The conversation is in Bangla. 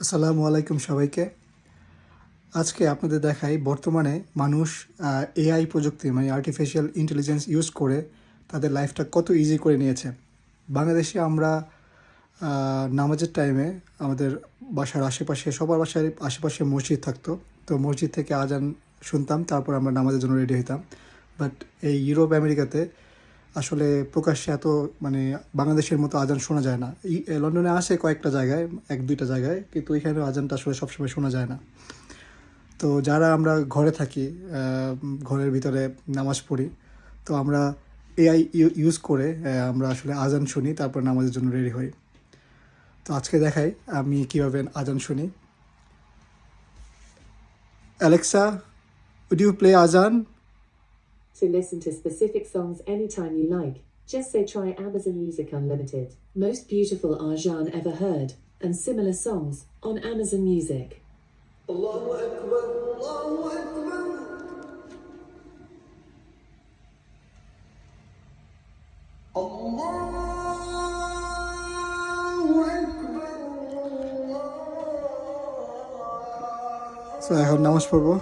আসসালামু আলাইকুম সবাইকে। আজকে আপনাদের দেখাই বর্তমানে মানুষ এআই প্রযুক্তি মানে আর্টিফিশিয়াল ইন্টেলিজেন্স ইউজ করে তাদের লাইফটা কত ইজি করে নিয়েছে। বাংলাদেশে আমরা নামাজের টাইমে আমাদের বাসার আশেপাশে সবার বাসার আশেপাশে মসজিদ থাকতো। তো মসজিদ থেকে আজান শুনতাম, তারপর আমরা নামাজের জন্য রেডি হইতাম। বাট এই ইউরোপ আমেরিকাতে আসলে প্রকাশ্যে এত মানে বাংলাদেশের মতো আজান শোনা যায় না। লন্ডনে আসে কয়েকটা জায়গায়, এক দুইটা জায়গায়, কিন্তু এখানে আজানটা আসলে সবসময় শোনা যায় না। তো যারা আমরা ঘরে থাকি, ঘরের ভিতরে নামাজ পড়ি, তো আমরা এআই ইউজ করে আমরা আসলে আজান শুনি, তারপর নামাজের জন্য রেডি হই। তো আজকে দেখাই আমি কীভাবে আজান শুনি। অ্যালেক্সা, উড ইউ প্লে আজান? To listen to specific songs anytime you like, just say try Amazon Music Unlimited. Most beautiful Arjan ever heard, and similar songs on Amazon Music. Allahu Akbar, Allahu Akbar. Allahu Akbar. So এখন নামাজ পড়বো।